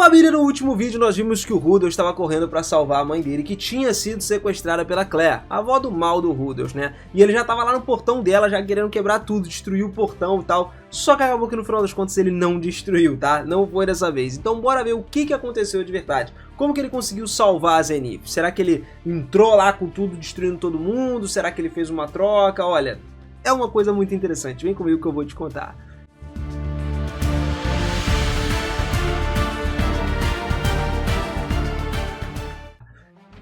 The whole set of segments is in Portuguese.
Família, no último vídeo nós vimos que o Rudolph estava correndo para salvar a mãe dele, que tinha sido sequestrada pela Claire, a avó do mal do Rudolph, né? E ele já estava lá no portão dela, já querendo quebrar tudo, destruir o portão e tal. Só que acabou que no final das contas ele não destruiu, tá? Não foi dessa vez. Então bora ver o que aconteceu de verdade. Como que ele conseguiu salvar a Zenith? Será que ele entrou lá com tudo, destruindo todo mundo? Será que ele fez uma troca? Olha, é uma coisa muito interessante. Vem comigo que eu vou te contar.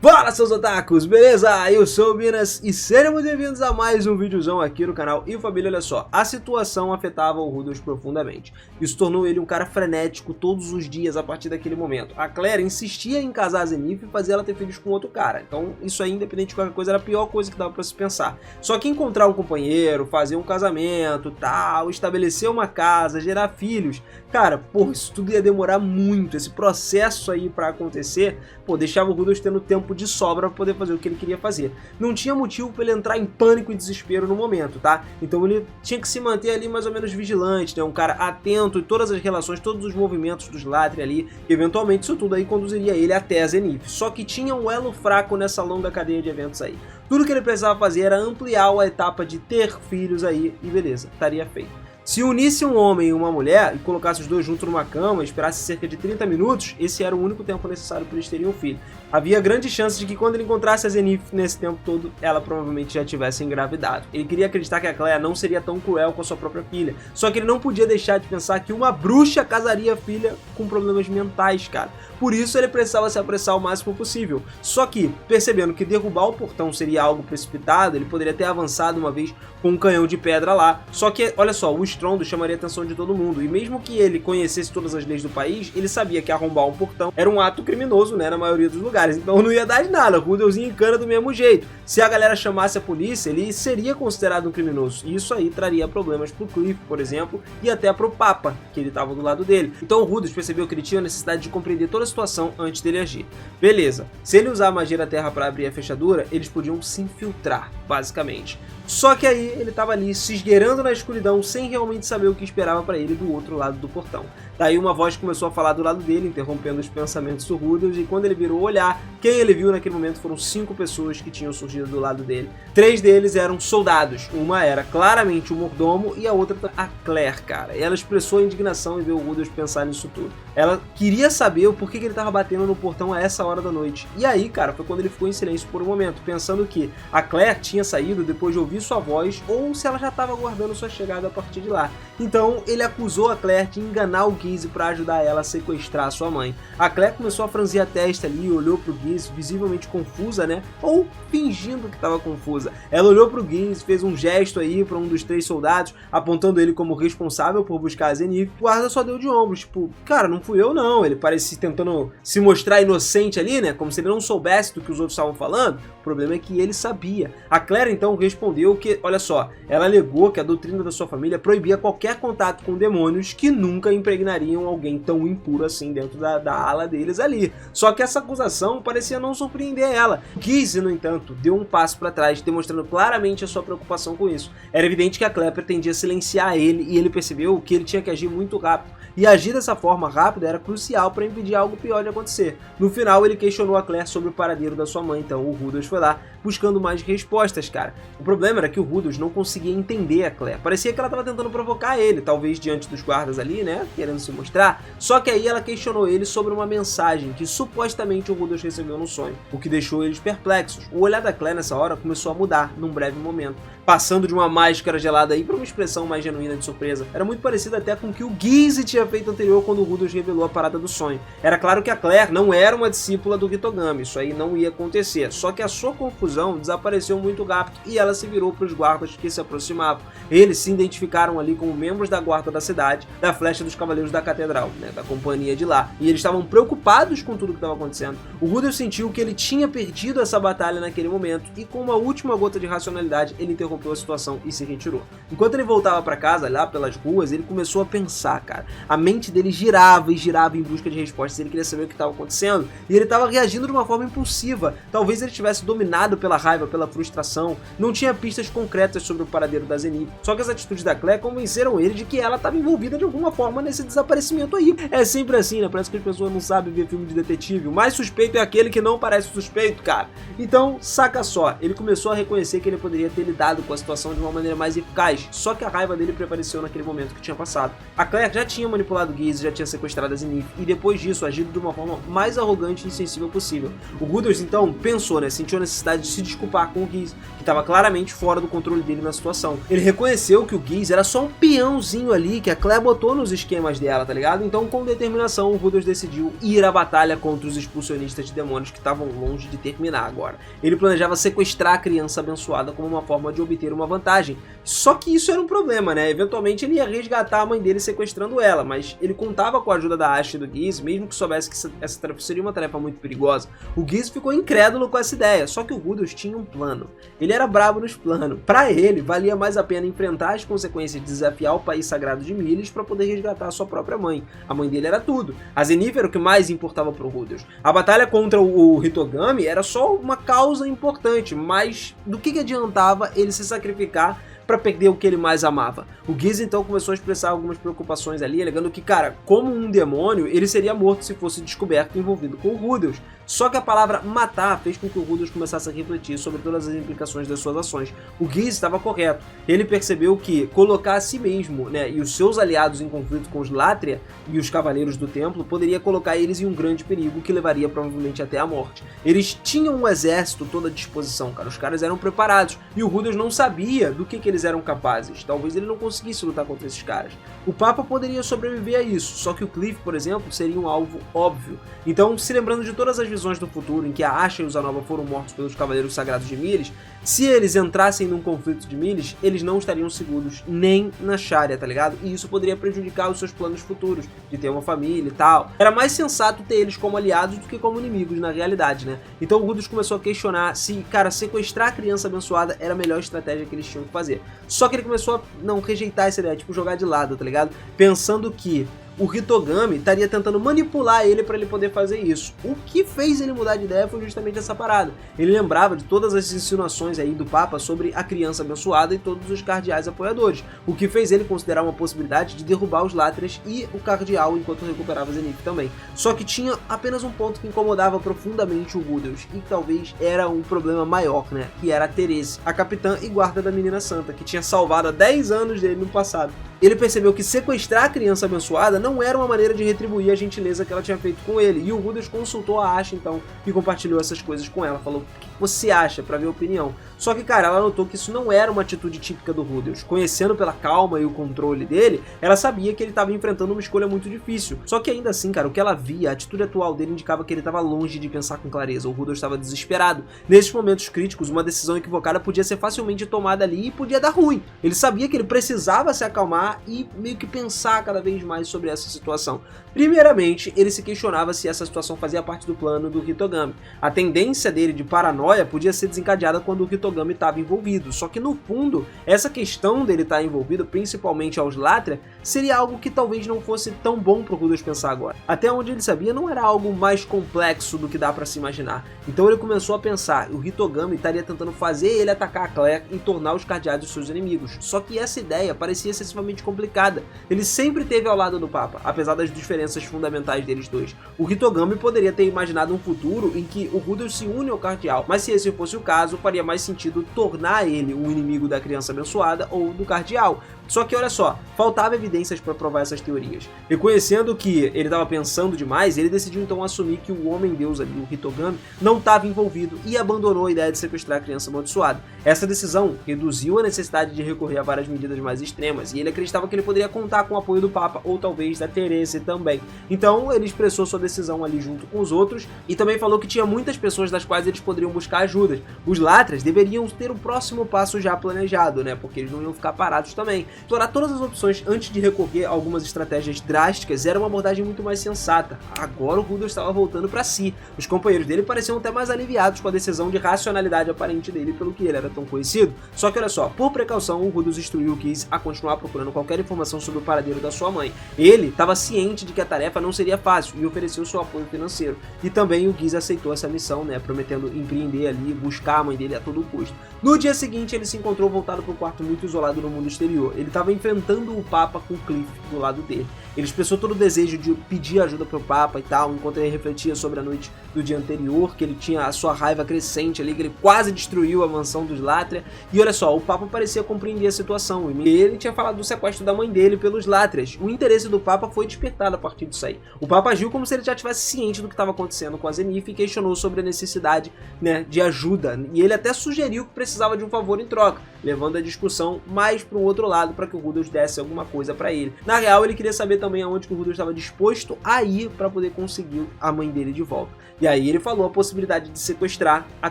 Fala, seus otakus, beleza? Eu sou o Minas e sejam muito bem-vindos a mais um videozão aqui no canal. E família, olha só, a situação afetava o Rudolph profundamente. Isso tornou ele um cara frenético todos os dias a partir daquele momento. A Claire insistia em casar a Zenith e fazer ela ter filhos com outro cara. Então isso aí, independente de qualquer coisa, era a pior coisa que dava pra se pensar. Só que encontrar um companheiro, fazer um casamento, tal, estabelecer uma casa, gerar filhos, cara, pô, isso tudo ia demorar muito. Esse processo aí pra acontecer, pô, deixava o Rudolph tendo tempo de sobra para poder fazer o que ele queria fazer. Não tinha motivo para ele entrar em pânico e desespero no momento, tá? Então ele tinha que se manter ali mais ou menos vigilante, né? Um cara atento em todas as relações, todos os movimentos dos Latri ali, e eventualmente isso tudo aí conduziria ele até a Zenith. Só que tinha um elo fraco nessa longa cadeia de eventos aí. Tudo que ele precisava fazer era ampliar a etapa de ter filhos aí e beleza, estaria feito. Se unisse um homem e uma mulher e colocasse os dois juntos numa cama e esperasse cerca de 30 minutos, esse era o único tempo necessário para eles terem um filho. Havia grande chance de que quando ele encontrasse a Zenith nesse tempo todo, ela provavelmente já tivesse engravidado. Ele queria acreditar que a Claire não seria tão cruel com a sua própria filha, só que ele não podia deixar de pensar que uma bruxa casaria a filha com problemas mentais, cara. Por isso ele precisava se apressar o máximo possível. Só que, percebendo que derrubar o portão seria algo precipitado, ele poderia ter avançado uma vez com um canhão de pedra lá. Só que, olha só, o estrondo chamaria a atenção de todo mundo. E mesmo que ele conhecesse todas as leis do país, ele sabia que arrombar um portão era um ato criminoso, né, na maioria dos lugares. Então não ia dar de nada, o Rudolphzinho encana do mesmo jeito. Se a galera chamasse a polícia, ele seria considerado um criminoso. E isso aí traria problemas pro Cliff, por exemplo, e até pro Papa, que ele estava do lado dele. Então o Rudolph percebeu que ele tinha a necessidade de compreender toda a situação antes dele agir. Beleza, se ele usar a magia da terra para abrir a fechadura, eles podiam se infiltrar, basicamente. Só que aí ele estava ali se esgueirando na escuridão sem realmente saber o que esperava para ele do outro lado do portão. Daí uma voz começou a falar do lado dele, interrompendo os pensamentos do Rudolph, e quando ele virou olhar, quem ele viu naquele momento foram 5 pessoas que tinham surgido do lado dele. 3 deles eram soldados, uma era claramente o mordomo e a outra a Claire, cara. E ela expressou a indignação em ver o Rudolph pensar nisso tudo. Ela queria saber o porquê que ele estava batendo no portão a essa hora da noite. E aí, cara, foi quando ele ficou em silêncio por um momento, pensando que a Claire tinha saído depois de ouvir sua voz ou se ela já estava aguardando sua chegada a partir de lá. Então ele acusou a Claire de enganar o Gizzy para ajudar ela a sequestrar sua mãe. A Claire começou a franzir a testa ali, olhou pro Gizzy visivelmente confusa, né? Ou fingindo que estava confusa. Ela olhou pro Gizzy, fez um gesto aí para um dos 3 soldados, apontando ele como responsável por buscar a Zenith. O guarda só deu de ombros, tipo, cara, não fui eu não. Ele parecia tentando se mostrar inocente ali, né? Como se ele não soubesse do que os outros estavam falando. O problema é que ele sabia. A Claire então respondeu que, olha só, ela alegou que a doutrina da sua família proibia qualquer contato com demônios que nunca impregnariam alguém tão impuro assim dentro da ala deles ali. Só que essa acusação parecia não surpreender ela. Gizzy, no entanto, deu um passo para trás, demonstrando claramente a sua preocupação com isso. Era evidente que a Claire pretendia silenciar ele e ele percebeu que ele tinha que agir muito rápido. E agir dessa forma rápida era crucial para impedir algo pior de acontecer. No final, ele questionou a Claire sobre o paradeiro da sua mãe, então o Rudolph foi lá buscando mais respostas, cara. O problema era que o Rudolph não conseguia entender a Claire. Parecia que ela estava tentando provocar ele, talvez diante dos guardas ali, né, querendo se mostrar. Só que aí ela questionou ele sobre uma mensagem que supostamente o Rudolph recebeu no sonho, o que deixou eles perplexos. O olhar da Claire nessa hora começou a mudar num breve momento, passando de uma máscara gelada aí para uma expressão mais genuína de surpresa. Era muito parecido até com o que o Gizzy tinha feito anterior quando o Rudolph revelou a parada do sonho. Era claro que a Claire não era uma discípula do Hitogami, isso aí não ia acontecer, só que a sua confusão desapareceu muito rápido e ela se virou para os guardas que se aproximavam. Eles se identificaram ali como membros da guarda da cidade, da Flecha dos Cavaleiros da Catedral, né, da companhia de lá, e eles estavam preocupados com tudo que estava acontecendo. O Rudolph sentiu que ele tinha perdido essa batalha naquele momento e com uma última gota de racionalidade ele interrompeu a situação e se retirou. Enquanto ele voltava para casa, lá pelas ruas, ele começou a pensar, cara, A mente dele girava e girava em busca de respostas, ele queria saber o que estava acontecendo, e ele estava reagindo de uma forma impulsiva. Talvez ele estivesse dominado pela raiva, pela frustração, não tinha pistas concretas sobre o paradeiro da Zenith. Só que as atitudes da Claire convenceram ele de que ela estava envolvida de alguma forma nesse desaparecimento aí. É sempre assim, né? Parece que as pessoas não sabem ver filme de detetive. O mais suspeito é aquele que não parece suspeito, cara. Então, saca só, ele começou a reconhecer que ele poderia ter lidado com a situação de uma maneira mais eficaz, só que a raiva dele prevaleceu naquele momento que tinha passado. A Claire já tinha manipulado Gaze, já tinha sequestrado a Zenith, e depois disso agido de uma forma mais arrogante e insensível possível. O Rudolph então pensou, né, sentiu a necessidade de se desculpar com o Gaze, que estava claramente fora do controle dele na situação. Ele reconheceu que o Gaze era só um peãozinho ali que a Claire botou nos esquemas dela, tá ligado? Então, com determinação, o Rudolph decidiu ir à batalha contra os expulsionistas de demônios que estavam longe de terminar agora. Ele planejava sequestrar a criança abençoada como uma forma de obter uma vantagem. Só que isso era um problema, né? Eventualmente ele ia resgatar a mãe dele sequestrando ela, mas ele contava com a ajuda da Ashe e do Gaze, mesmo que soubesse que essa tarefa seria uma tarefa muito perigosa. O Gaze ficou incrédulo com essa ideia, só que o Rudolph tinha um plano. Ele era brabo nos planos. Pra ele, valia mais a pena enfrentar as consequências de desafiar o país sagrado de Miles para poder resgatar a sua própria mãe. A mãe dele era tudo. A Zenith era o que mais importava pro Rudolph. A batalha contra o Hitogami era só uma causa importante, mas do que adiantava ele se sacrificar para perder o que ele mais amava? O Gaze então começou a expressar algumas preocupações ali, alegando que, cara, como um demônio, ele seria morto se fosse descoberto envolvido com o Rudolph. Só que a palavra matar fez com que o Rudolph começasse a refletir sobre todas as implicações das suas ações. O Gaze estava correto. Ele percebeu que colocar a si mesmo, né, e os seus aliados em conflito com os Latria e os Cavaleiros do Templo poderia colocar eles em um grande perigo que levaria provavelmente até a morte. Eles tinham um exército toda à disposição, cara. Os caras eram preparados e o Rudolph não sabia do que eles eram capazes. Talvez ele não conseguisse lutar contra esses caras. O Papa poderia sobreviver a isso, só que o Cliff, por exemplo, seria um alvo óbvio. Então, se lembrando de todas as visões do futuro em que a Ashe e o Zanova foram mortos pelos Cavaleiros Sagrados de Miles, se eles entrassem num conflito de Miles, eles não estariam seguros nem na Sharia, tá ligado? E isso poderia prejudicar os seus planos futuros, de ter uma família e tal. Era mais sensato ter eles como aliados do que como inimigos na realidade, né? Então o Rudolph começou a questionar se, cara, sequestrar a criança abençoada era a melhor estratégia que eles tinham que fazer. Só que ele começou a não rejeitar essa ideia, tipo, jogar de lado, tá ligado? Pensando que o Hitogami estaria tentando manipular ele para ele poder fazer isso. O que fez ele mudar de ideia foi justamente essa parada. Ele lembrava de todas as insinuações aí do Papa sobre a criança abençoada e todos os cardeais apoiadores, o que fez ele considerar uma possibilidade de derrubar os Latrias e o cardeal enquanto recuperava Zenith também. Só que tinha apenas um ponto que incomodava profundamente o Rudolph, e que talvez era um problema maior, né? Que era a Therese, a capitã e guarda da menina santa, que tinha salvado há 10 anos dele no passado. Ele percebeu que sequestrar a criança abençoada não era uma maneira de retribuir a gentileza que ela tinha feito com ele, e o Rudolph consultou a Ashe então e compartilhou essas coisas com ela, falou: o que você acha, pra ver a opinião. Só que, cara, ela notou que isso não era uma atitude típica do Rudolph. Conhecendo pela calma e o controle dele, ela sabia que ele estava enfrentando uma escolha muito difícil. Só que ainda assim, cara, o que ela via, a atitude atual dele indicava que ele estava longe de pensar com clareza. O Rudolph estava desesperado. Nesses momentos críticos, uma decisão equivocada podia ser facilmente tomada ali e podia dar ruim. Ele sabia que ele precisava se acalmar e meio que pensar cada vez mais sobre essa situação. Primeiramente, ele se questionava se essa situação fazia parte do plano do Hitogami. A tendência dele de paranoia podia ser desencadeada quando o Hitogami estava envolvido, só que no fundo, essa questão dele estar envolvido, principalmente aos Latria, seria algo que talvez não fosse tão bom pro Rudolph pensar agora. Até onde ele sabia, não era algo mais complexo do que dá pra se imaginar. Então ele começou a pensar, o Hitogami estaria tentando fazer ele atacar a Claire e tornar os cardeais os seus inimigos. Só que essa ideia parecia excessivamente complicada. Ele sempre esteve ao lado do Papa, apesar das diferenças fundamentais deles dois. O Hitogami poderia ter imaginado um futuro em que o Rudolph se une ao cardeal, mas se esse fosse o caso, faria mais sentido tornar ele um inimigo da criança abençoada ou do cardeal. Só que olha só, faltava evidências para provar essas teorias. Reconhecendo que ele estava pensando demais, ele decidiu então assumir que o Homem-Deus ali, o Hitogami, não estava envolvido e abandonou a ideia de sequestrar a criança amaldiçoada. Essa decisão reduziu a necessidade de recorrer a várias medidas mais extremas, e ele acreditava que ele poderia contar com o apoio do Papa ou talvez da Therese também. Então ele expressou sua decisão ali junto com os outros e também falou que tinha muitas pessoas das quais eles poderiam buscar ajuda. Os Latrias deveriam ter o próximo passo já planejado, né? Porque eles não iam ficar parados também. Explorar todas as opções antes de recorrer a algumas estratégias drásticas era uma abordagem muito mais sensata. Agora o Rudolph estava voltando para si. Os companheiros dele pareciam até mais aliviados com a decisão de racionalidade aparente dele pelo que ele era tão conhecido. Só que olha só, por precaução, o Rudolph instruiu o Gaze a continuar procurando qualquer informação sobre o paradeiro da sua mãe. Ele ele estava ciente de que a tarefa não seria fácil e ofereceu seu apoio financeiro. E também o Geese aceitou essa missão, né, prometendo empreender ali, buscar a mãe dele a todo custo. No dia seguinte, ele se encontrou voltado para um quarto muito isolado no mundo exterior. Ele estava enfrentando o Papa com o Cliff do lado dele. Ele expressou todo o desejo de pedir ajuda para o Papa e tal, enquanto ele refletia sobre a noite do dia anterior, que ele tinha a sua raiva crescente ali, que ele quase destruiu a mansão dos Latria. E olha só, o Papa parecia compreender a situação, e ele tinha falado do sequestro da mãe dele pelos Latrias. O interesse do Papa foi despertado a partir disso aí. O Papa agiu como se ele já tivesse ciente do que estava acontecendo com a Zenith e questionou sobre a necessidade, né, de ajuda. E ele até sugeriu que precisava de um favor em troca, levando a discussão mais para um outro lado para que o Rudolf desse alguma coisa para ele. Na real, ele queria saber também aonde que o Rudolf estava disposto a ir para poder conseguir a mãe dele de volta. E aí ele falou a possibilidade de sequestrar a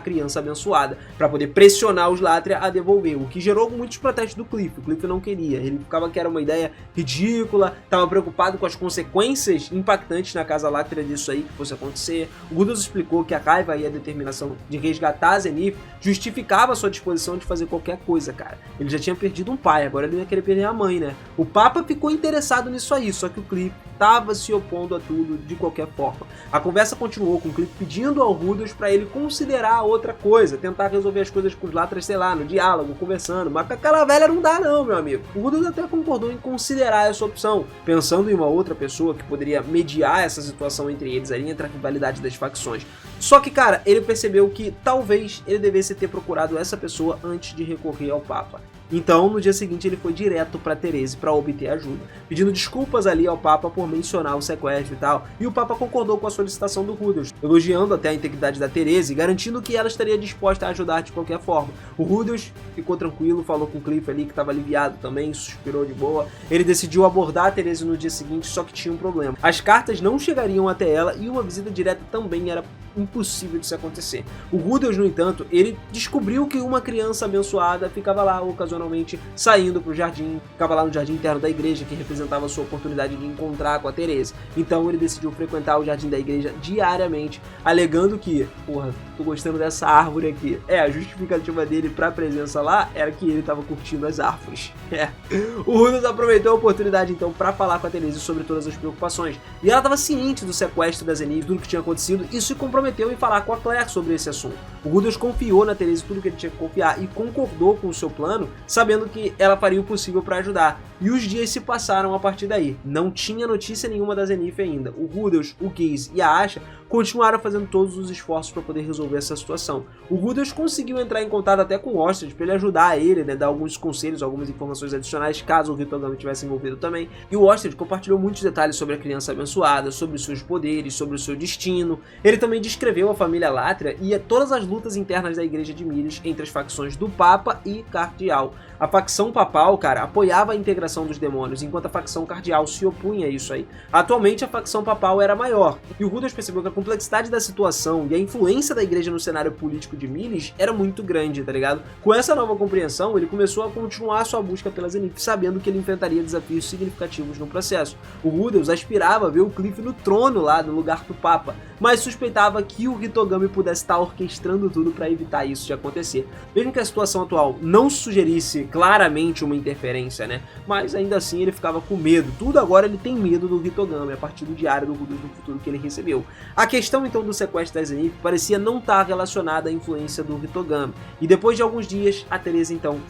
criança abençoada para poder pressionar os Latria a devolver, o que gerou muitos protestos do Cliff. O Cliff não queria, ele ficava que era uma ideia ridícula, estava preocupado com as consequências impactantes na casa Latria disso aí que fosse acontecer. O Rudolf explicou que a raiva e a determinação de resgatar a Zenith justificava a sua disposição de fazer qualquer coisa, cara. Ele já tinha perdido um pai, agora ele ia querer perder a mãe, né? O Papa ficou interessado nisso aí, só que o Cliff estava se opondo a tudo de qualquer forma. A conversa continuou com o Cliff pedindo ao Rudolf para ele considerar outra coisa, tentar resolver as coisas com os Latras, sei lá, no diálogo, conversando, mas com aquela velha não dá não, meu amigo. O Rudolf até concordou em considerar essa opção, pensando em uma outra pessoa que poderia mediar essa situação entre eles ali, entre a rivalidade das facções. Só que, cara, ele percebeu que talvez ele devesse ter procurado essa pessoa antes de recorrer ao Papa. Então, no dia seguinte, ele foi direto para Therese para obter ajuda, pedindo desculpas ali ao Papa por mencionar o sequestro e tal, e o Papa concordou com a solicitação do Rudolf, elogiando até a integridade da Therese e garantindo que ela estaria disposta a ajudar de qualquer forma. O Rudolf ficou tranquilo, falou com o Cliff ali que estava aliviado também, suspirou de boa. Ele decidiu abordar a Therese no dia seguinte, só que tinha um problema. As cartas não chegariam até ela e uma visita direta também era impossível de se acontecer. O Rudolf, no entanto, ele descobriu que uma criança abençoada ficava lá ocasionalmente saindo pro jardim, ficava lá no jardim interno da igreja, que representava a sua oportunidade de encontrar com a Therese. Então ele decidiu frequentar o jardim da igreja diariamente, alegando que, porra, tô gostando dessa árvore aqui. A justificativa dele pra presença lá era que ele tava curtindo as árvores. O Rudolf aproveitou a oportunidade então pra falar com a Therese sobre todas as preocupações. E ela tava ciente do sequestro da Zenith, tudo que tinha acontecido, e se comprometeu em falar com a Claire sobre esse assunto. O Rudolf confiou na Therese tudo que ele tinha que confiar e concordou com o seu plano, sabendo que ela faria o possível para ajudar. E os dias se passaram a partir daí. Não tinha notícia nenhuma da Zenith ainda. O Rudolf, o Geese e a Asha continuaram fazendo todos os esforços para poder resolver essa situação. O Rudolf conseguiu entrar em contato até com o Ostrich para ele ajudar ele, né, dar alguns conselhos, algumas informações adicionais, caso o Hitogami tivesse envolvido também. E o Ostrich compartilhou muitos detalhes sobre a criança abençoada, sobre os seus poderes, sobre o seu destino. Ele também descreveu a família Latria e todas as lutas internas da igreja de Miles entre as facções do Papa e Cardeal. A facção papal, cara, apoiava a integração dos demônios, enquanto a facção cardeal se opunha a isso aí. Atualmente a facção papal era maior, e o Rudolf percebeu que a complexidade da situação e a influência da igreja no cenário político de Miles era muito grande, tá ligado? Com essa nova compreensão, ele começou a continuar sua busca pela Zenith, sabendo que ele enfrentaria desafios significativos no processo. O Rudolf aspirava ver o Cliff no trono lá, no lugar do Papa, mas suspeitava que o Hitogami pudesse estar orquestrando tudo para evitar isso de acontecer. Mesmo que a situação atual não sugerisse claramente uma interferência, né? Mas ainda assim ele ficava com medo. Tudo agora ele tem medo do Hitogami, a partir do diário do Rudolf do futuro que ele recebeu. A questão então do sequestro da Zenith parecia não estar relacionada à influência do Hitogami. E depois de alguns dias, a Therese então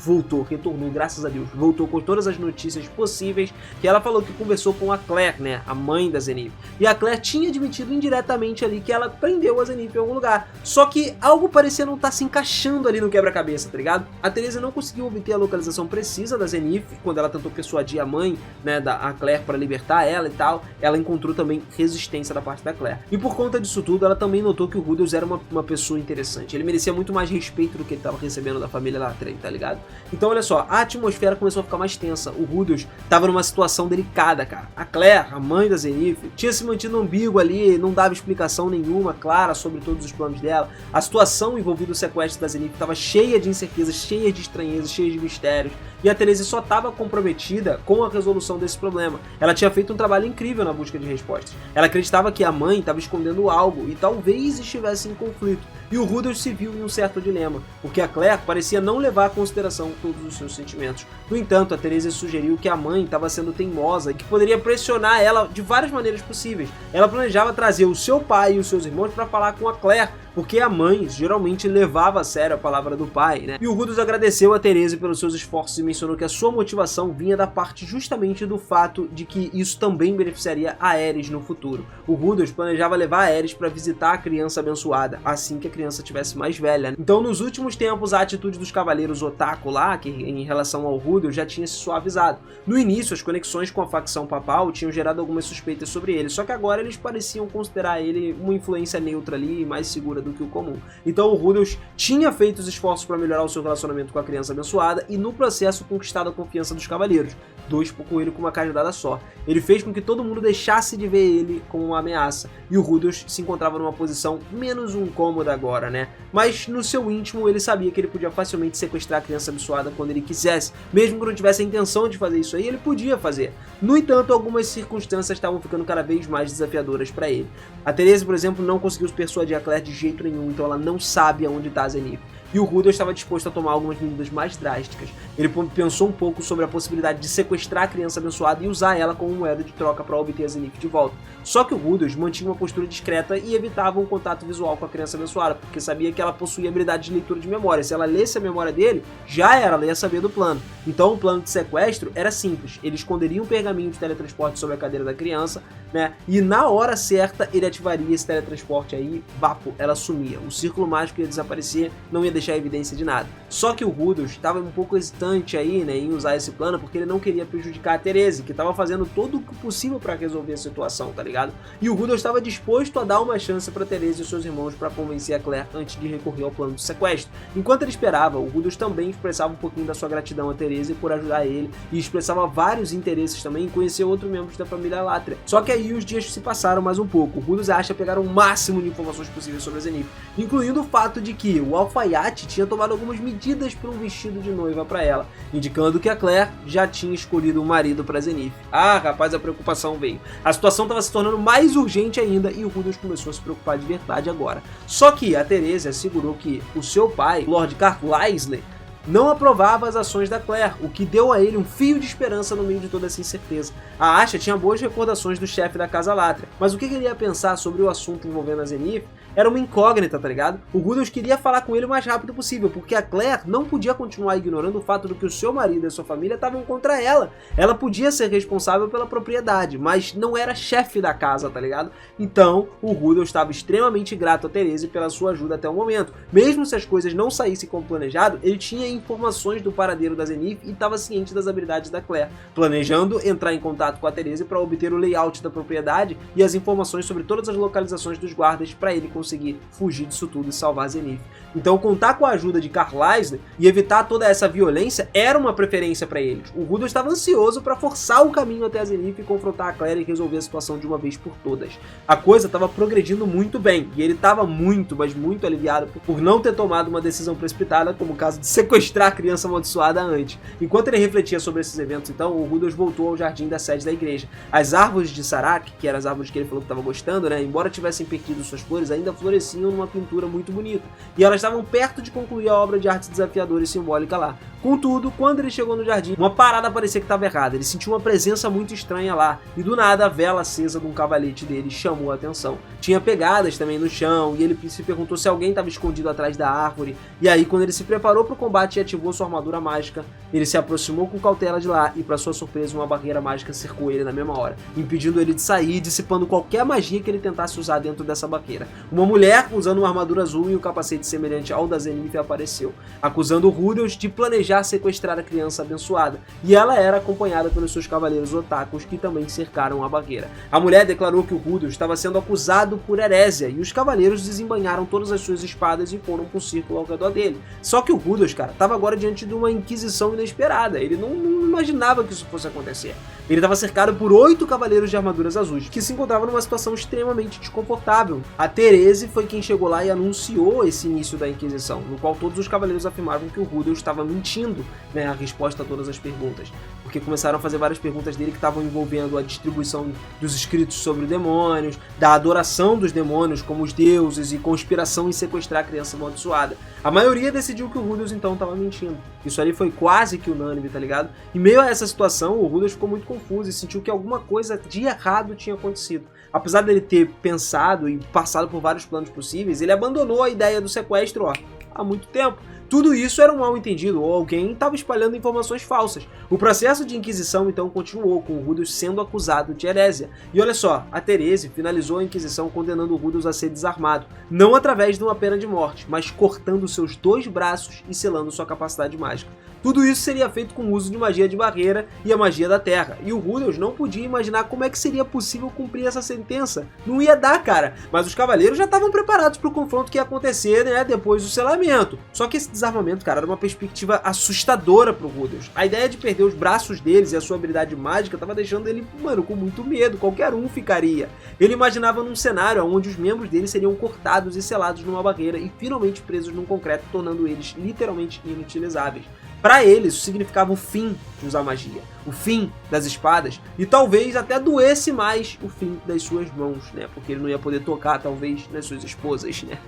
retornou, graças a Deus, voltou com todas as notícias possíveis, que ela falou que conversou com a Claire, né? A mãe da Zenith. E a Claire tinha admitido indiretamente ali que ela prendeu a Zenith em algum lugar. Só que algo parecia não estar se encaixando ali no quebra-cabeça, tá ligado? A Therese não conseguiu obter a localização precisa da Zenith, quando ela tentou persuadir a mãe, né, a Claire para libertar ela e tal, ela encontrou também resistência da parte da Claire. E por conta disso tudo, ela também notou que o Rudolf era uma pessoa interessante. Ele merecia muito mais respeito do que ele estava recebendo da família Latria, tá ligado? Então olha só, a atmosfera começou a ficar mais tensa. O Rudolf estava numa situação delicada, cara. A Claire, a mãe da Zenith, tinha se mantido ambígua ali, não dava explicação explicação nenhuma clara sobre todos os planos dela. A situação envolvida no sequestro da Zenith estava cheia de incertezas, cheia de estranhezas, cheia de mistérios, e a Therese só estava comprometida com a resolução desse problema. Ela tinha feito um trabalho incrível na busca de respostas. Ela acreditava que a mãe estava escondendo algo e talvez estivesse em conflito. E o Rudolph se viu em um certo dilema, porque a Claire parecia não levar em consideração todos os seus sentimentos. No entanto, a Therese sugeriu que a mãe estava sendo teimosa e que poderia pressionar ela de várias maneiras possíveis. Ela planejava trazer o seu pai e os seus irmãos para falar com a Claire, porque a mãe geralmente levava a sério a palavra do pai, né? E o Rudolph agradeceu a Therese pelos seus esforços e mencionou que a sua motivação vinha da parte justamente do fato de que isso também beneficiaria a Ares no futuro. O Rudolph planejava levar a Ares para visitar a criança abençoada, assim que a criança tivesse mais velha. Então, nos últimos tempos, a atitude dos cavaleiros Otaku lá, que em relação ao Rudolph, já tinha se suavizado. No início, as conexões com a facção papal tinham gerado algumas suspeitas sobre ele, só que agora eles pareciam considerar ele uma influência neutra ali, mais segura do que o comum. Então o Rudolph tinha feito os esforços para melhorar o seu relacionamento com a criança abençoada e no processo conquistado a confiança dos cavaleiros, dois por coelho com uma cajadada só. Ele fez com que todo mundo deixasse de ver ele como uma ameaça, e o Rudolph se encontrava numa posição menos incômoda agora, né? Mas no seu íntimo ele sabia que ele podia facilmente sequestrar a criança abençoada quando ele quisesse, mesmo que não tivesse a intenção de fazer isso aí, ele podia fazer. No entanto, algumas circunstâncias estavam ficando cada vez mais desafiadoras para ele. A Therese, por exemplo, não conseguiu persuadir a Claire de jeito nenhum, então ela não sabe aonde está a Zenith. E o Rudolph estava disposto a tomar algumas medidas mais drásticas. Ele pensou um pouco sobre a possibilidade de sequestrar a criança abençoada e usar ela como moeda de troca para obter a Zenith de volta. Só que o Rudolph mantinha uma postura discreta e evitava um contato visual com a criança abençoada, porque sabia que ela possuía habilidade de leitura de memória. Se ela lesse a memória dele, já era, ela ia saber do plano. Então o plano de sequestro era simples. Ele esconderia um pergaminho de teletransporte sobre a cadeira da criança, né? E na hora certa ele ativaria esse teletransporte aí, vapo, ela sumia. O círculo mágico ia desaparecer, não ia deixar evidência de nada. Só que o Rudolph estava um pouco hesitante aí, né, em usar esse plano, porque ele não queria prejudicar a Therese, que estava fazendo todo o possível para resolver a situação, tá ligado? E o Rudolph estava disposto a dar uma chance para Therese e seus irmãos para convencer a Claire antes de recorrer ao plano de sequestro. Enquanto ele esperava, o Rudolph também expressava um pouquinho da sua gratidão a Therese por ajudar ele e expressava vários interesses também em conhecer outros membros da família Latria. Só que aí os dias se passaram mais um pouco. O Rudolph acha pegar o máximo de informações possíveis sobre a Zenith, incluindo o fato de que o alfaiate tinha tomado algumas medidas para um vestido de noiva para ela, indicando que a Claire já tinha escolhido um marido para Zenith. Ah, rapaz, a preocupação veio. A situação estava se tornando mais urgente ainda e o Rudolph começou a se preocupar de verdade agora. Só que a Therese assegurou que o seu pai, Lord Carlisle, não aprovava as ações da Claire, o que deu a ele um fio de esperança no meio de toda essa incerteza. A Asha tinha boas recordações do chefe da Casa Latria, mas o que ele ia pensar sobre o assunto envolvendo a Zenith era uma incógnita, tá ligado? O Rudolph queria falar com ele o mais rápido possível, porque a Claire não podia continuar ignorando o fato de que o seu marido e a sua família estavam contra ela. Ela podia ser responsável pela propriedade, mas não era chefe da casa, tá ligado? Então, o Rudolph estava extremamente grato a Therese pela sua ajuda até o momento. Mesmo se as coisas não saíssem como planejado, ele tinha informações do paradeiro da Zenith e estava ciente das habilidades da Claire, planejando entrar em contato com a Therese para obter o layout da propriedade e as informações sobre todas as localizações dos guardas para ele conseguir fugir disso tudo e salvar a Zenith. Então contar com a ajuda de Carlisle e evitar toda essa violência era uma preferência para eles. O Rudolph estava ansioso para forçar o caminho até a Zenith e confrontar a Claire e resolver a situação de uma vez por todas. A coisa estava progredindo muito bem e ele estava muito, mas muito aliviado por não ter tomado uma decisão precipitada, como o caso de sequestrar a criança amaldiçoada antes. Enquanto ele refletia sobre esses eventos, então, o Rudolph voltou ao jardim da sede da igreja. As árvores de Sarak, que eram as árvores que ele falou que estava gostando, né, embora tivessem perdido suas flores, ainda floresciam numa pintura muito bonita. E elas estavam perto de concluir a obra de arte desafiadora e simbólica lá. Contudo, quando ele chegou no jardim, uma parada parecia que estava errada. Ele sentiu uma presença muito estranha lá. E do nada, a vela acesa de um cavalete dele chamou a atenção. Tinha pegadas também no chão e ele se perguntou se alguém estava escondido atrás da árvore. E aí, quando ele se preparou para o combate e ativou sua armadura mágica, ele se aproximou com cautela de lá e, para sua surpresa, uma barreira mágica cercou ele na mesma hora, impedindo ele de sair e dissipando qualquer magia que ele tentasse usar dentro dessa barreira. Uma mulher, usando uma armadura azul e um capacete semelhante ao da Zenith, apareceu, acusando o Rudolph de planejar sequestrar a criança abençoada, e ela era acompanhada pelos seus cavaleiros otakus que também cercaram a barreira. A mulher declarou que o Rudolph estava sendo acusado por herésia, e os cavaleiros desembainharam todas as suas espadas e foram para um círculo ao redor dele. Só que o Rudolph, cara, estava agora diante de uma inquisição inesperada. Ele não imaginava que isso fosse acontecer. Ele estava cercado por 8 cavaleiros de armaduras azuis, que se encontravam numa situação extremamente desconfortável. A Therese foi quem chegou lá e anunciou esse início da Inquisição, no qual todos os cavaleiros afirmavam que o Rudel estava mentindo, né, a resposta a todas as perguntas, porque começaram a fazer várias perguntas dele que estavam envolvendo a distribuição dos escritos sobre demônios, da adoração dos demônios como os deuses e conspiração em sequestrar a criança amaldiçoada. A maioria decidiu que o Rudel então estava mentindo. Isso ali foi quase que unânime, tá ligado? Em meio a essa situação, o Rudel ficou muito confuso e sentiu que alguma coisa de errado tinha acontecido. Apesar dele ter pensado e passado por vários planos possíveis, ele abandonou a ideia do sequestro há muito tempo. Tudo isso era um mal-entendido, ou alguém estava espalhando informações falsas. O processo de Inquisição então continuou, com o Rudel sendo acusado de herésia. E olha só, a Therese finalizou a Inquisição condenando o Rudel a ser desarmado, não através de uma pena de morte, mas cortando seus 2 braços e selando sua capacidade mágica. Tudo isso seria feito com o uso de magia de barreira e a magia da terra, e o Rudel não podia imaginar como é que seria possível cumprir essa sentença. Não ia dar, cara, mas os cavaleiros já estavam preparados para o confronto que ia acontecer, né, depois do selamento. Só que esse desarmamento, cara, era uma perspectiva assustadora pro Rudel. A ideia de perder os braços deles e a sua habilidade mágica tava deixando ele, mano, com muito medo, qualquer um ficaria. Ele imaginava num cenário onde os membros dele seriam cortados e selados numa barreira e finalmente presos num concreto, tornando eles literalmente inutilizáveis. Para ele, isso significava o fim de usar magia, o fim das espadas e talvez até doesse mais o fim das suas mãos, né? Porque ele não ia poder tocar, talvez, nas suas esposas, né?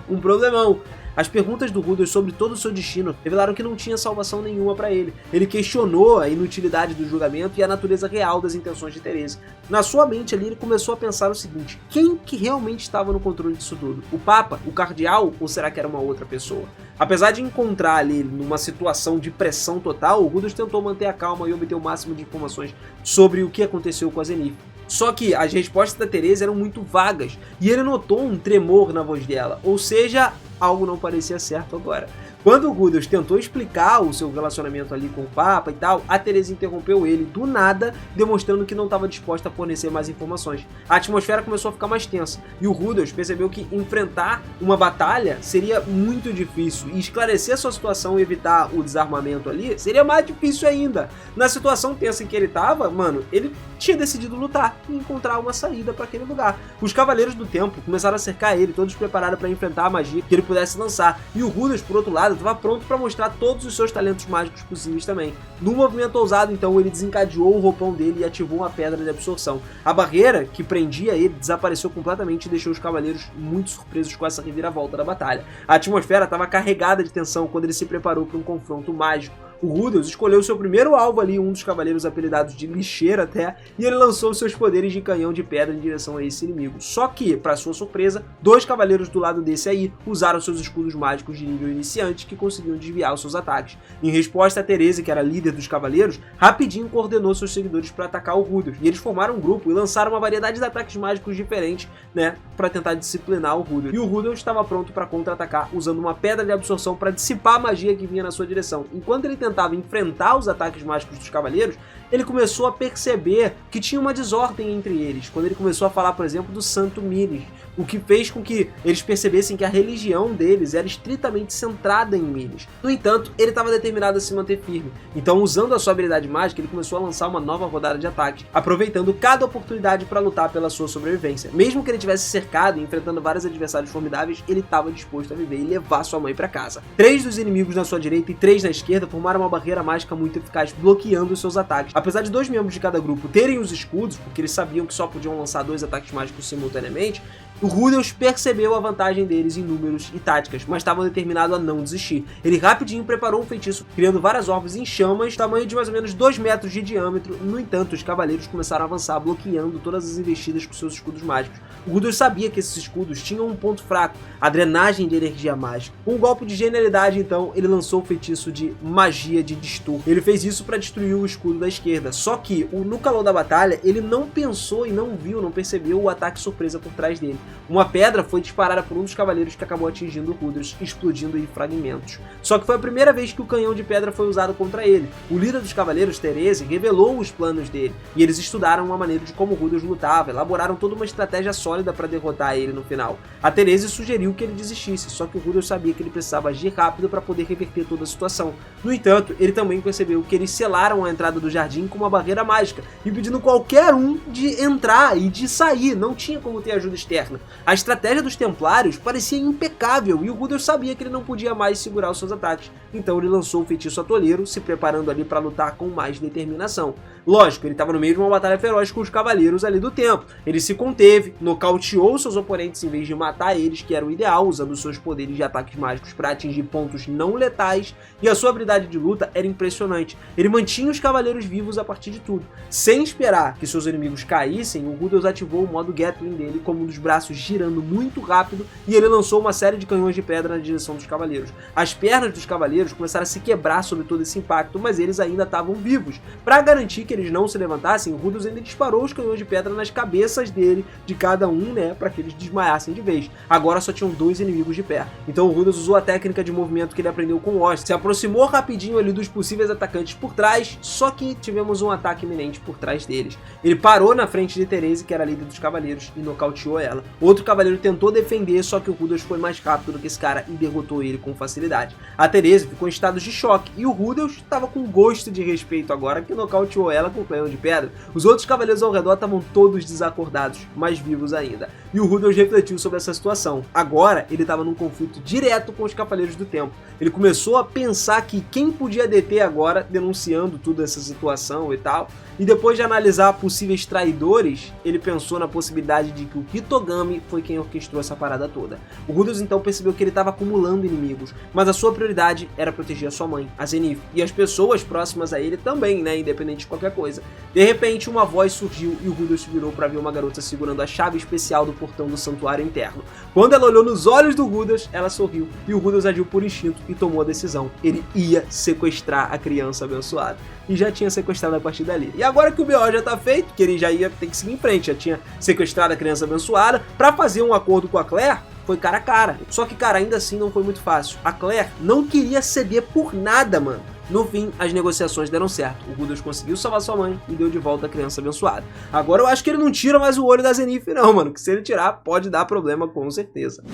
Um problemão. As perguntas do Rudel sobre todo o seu destino revelaram que não tinha salvação nenhuma para ele. Ele questionou a inutilidade do julgamento e a natureza real das intenções de Therese. Na sua mente ali, ele começou a pensar o seguinte: quem que realmente estava no controle disso tudo? O Papa? O Cardeal? Ou será que era uma outra pessoa? Apesar de encontrar ali numa situação de pressão total, o Rudel tentou manter a calma e obter o máximo de informações sobre o que aconteceu com a Zenith. Só que as respostas da Therese eram muito vagas, e ele notou um tremor na voz dela, ou seja, algo não parecia certo agora. Quando o Rudel tentou explicar o seu relacionamento ali com o Papa e tal, a Therese interrompeu ele do nada, demonstrando que não estava disposta a fornecer mais informações. A atmosfera começou a ficar mais tensa, e o Rudel percebeu que enfrentar uma batalha seria muito difícil, e esclarecer sua situação e evitar o desarmamento ali seria mais difícil ainda. Na situação tensa em que ele estava, mano, ele tinha decidido lutar e encontrar uma saída para aquele lugar. Os Cavaleiros do Tempo começaram a cercar ele, todos preparados para enfrentar a magia que ele pudesse lançar, e o Rudel, por outro lado, estava pronto para mostrar todos os seus talentos mágicos possíveis também. Num movimento ousado, então, ele desencadeou o roupão dele e ativou uma pedra de absorção. A barreira que prendia ele desapareceu completamente e deixou os cavaleiros muito surpresos com essa reviravolta da batalha. A atmosfera estava carregada de tensão quando ele se preparou para um confronto mágico. O Rudel escolheu seu primeiro alvo ali, um dos cavaleiros apelidados de Lixeira até, e ele lançou seus poderes de canhão de pedra em direção a esse inimigo. Só que, para sua surpresa, 2 cavaleiros do lado desse aí usaram seus escudos mágicos de nível iniciante que conseguiam desviar os seus ataques. Em resposta, a Therese, que era líder dos cavaleiros, rapidinho coordenou seus seguidores para atacar o Rudel, e eles formaram um grupo e lançaram uma variedade de ataques mágicos diferentes, né, para tentar disciplinar o Rudel. E o Rudel estava pronto para contra-atacar usando uma pedra de absorção para dissipar a magia que vinha na sua direção. Enquanto ele tentava enfrentar os ataques mágicos dos cavaleiros, ele começou a perceber que tinha uma desordem entre eles, quando ele começou a falar, por exemplo, do Santo Miles, o que fez com que eles percebessem que a religião deles era estritamente centrada em Miles. No entanto, ele estava determinado a se manter firme, então, usando a sua habilidade mágica, ele começou a lançar uma nova rodada de ataques, aproveitando cada oportunidade para lutar pela sua sobrevivência. Mesmo que ele tivesse cercado e enfrentando vários adversários formidáveis, ele estava disposto a viver e levar sua mãe para casa. 3 dos inimigos na sua direita e 3 na esquerda formaram uma barreira mágica muito eficaz, bloqueando os seus ataques. Apesar de 2 membros de cada grupo terem os escudos, porque eles sabiam que só podiam lançar 2 ataques mágicos simultaneamente, o Rudel percebeu a vantagem deles em números e táticas, mas estava determinado a não desistir. Ele rapidinho preparou um feitiço, criando várias orbes em chamas, tamanho de mais ou menos 2 metros de diâmetro. No entanto, os cavaleiros começaram a avançar, bloqueando todas as investidas com seus escudos mágicos. O Rudel sabia que esses escudos tinham um ponto fraco, a drenagem de energia mágica. Com um golpe de genialidade, então, ele lançou o feitiço de magia de distúrbio. Ele fez isso para destruir o escudo da esquerda, só que no calor da batalha, ele não pensou e não viu, não percebeu o ataque surpresa por trás dele. Uma pedra foi disparada por um dos cavaleiros que acabou atingindo Rudolf, explodindo em fragmentos. Só que foi a primeira vez que o canhão de pedra foi usado contra ele. O líder dos cavaleiros, Therese, revelou os planos dele, e eles estudaram uma maneira de como Rudolf lutava, elaboraram toda uma estratégia sólida para derrotar ele no final. A Therese sugeriu que ele desistisse, só que o Rudolf sabia que ele precisava agir rápido para poder reverter toda a situação. No entanto, ele também percebeu que eles selaram a entrada do jardim com uma barreira mágica, impedindo qualquer um de entrar e de sair, não tinha como ter ajuda externa. A estratégia dos Templários parecia impecável e o Rudolf sabia que ele não podia mais segurar os seus ataques, então ele lançou o feitiço atoleiro, se preparando ali para lutar com mais determinação. Lógico, ele estava no meio de uma batalha feroz com os cavaleiros ali do templo. Ele se conteve, nocauteou seus oponentes em vez de matar eles, que era o ideal, usando seus poderes de ataques mágicos para atingir pontos não letais, e a sua habilidade de luta era impressionante. Ele mantinha os cavaleiros vivos a partir de tudo. Sem esperar que seus inimigos caíssem, o Rudolf ativou o modo Gatling dele com um dos braços girando muito rápido e ele lançou uma série de canhões de pedra na direção dos cavaleiros. As pernas dos cavaleiros começaram a se quebrar sob todo esse impacto, mas eles ainda estavam vivos. Para garantir que eles não se levantassem, o Rudolf ainda disparou os canhões de pedra nas cabeças dele, de cada um, né, para que eles desmaiassem de vez. Agora só tinham 2 inimigos de pé. Então o Rudolf usou a técnica de movimento que ele aprendeu com o Ost, se aproximou rapidinho ali dos possíveis atacantes por trás, só que tivemos um ataque iminente por trás deles. Ele parou na frente de Therese, que era a líder dos cavaleiros, e nocauteou ela. Outro cavaleiro tentou defender, só que o Rudolf foi mais rápido do que esse cara e derrotou ele com facilidade. A Therese ficou em estado de choque e o Rudolf estava com gosto de respeito agora que nocauteou ela com o canhão de pedra. Os outros cavaleiros ao redor estavam todos desacordados, mas vivos ainda. E o Rudolf refletiu sobre essa situação. Agora ele estava num conflito direto com os cavaleiros do templo. Ele começou a pensar que quem podia deter agora, denunciando toda essa situação e tal, e depois de analisar possíveis traidores, ele pensou na possibilidade de que o Hitogami foi quem orquestrou essa parada toda. O Rudolf então percebeu que ele estava acumulando inimigos, mas a sua prioridade era proteger a sua mãe, a Zenith, e as pessoas próximas a ele também, né, independente de qualquer coisa. De repente, uma voz surgiu e o Rudolf virou para ver uma garota segurando a chave especial do portão do santuário interno. Quando ela olhou nos olhos do Rudolf, ela sorriu e o Rudolf agiu por instinto e tomou a decisão. Ele ia sequestrar a criança abençoada. E já tinha sequestrado a partir dali. E agora que o BO já tá feito, que ele já ia ter que seguir em frente, já tinha sequestrado a criança abençoada, pra fazer um acordo com a Claire, foi cara a cara. Só que, cara, ainda assim não foi muito fácil. A Claire não queria ceder por nada, mano. No fim, as negociações deram certo. O Rudolf conseguiu salvar sua mãe e deu de volta a criança abençoada. Agora eu acho que ele não tira mais o olho da Zenith não, mano. Que se ele tirar, pode dar problema com certeza.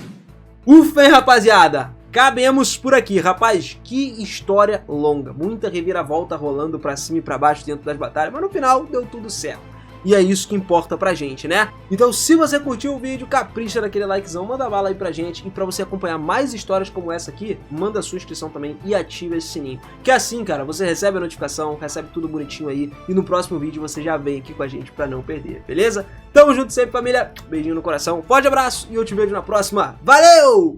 Ufa, hein, rapaziada? Cabemos por aqui, rapaz, que história longa, muita reviravolta rolando pra cima e pra baixo dentro das batalhas, mas no final deu tudo certo. E é isso que importa pra gente, né? Então se você curtiu o vídeo, capricha naquele likezão, manda bala aí pra gente. E pra você acompanhar mais histórias como essa aqui, manda a sua inscrição também e ativa esse sininho. Que assim, cara, você recebe a notificação, recebe tudo bonitinho aí. E no próximo vídeo você já vem aqui com a gente pra não perder, beleza? Tamo junto sempre, família. Beijinho no coração, forte abraço e eu te vejo na próxima. Valeu!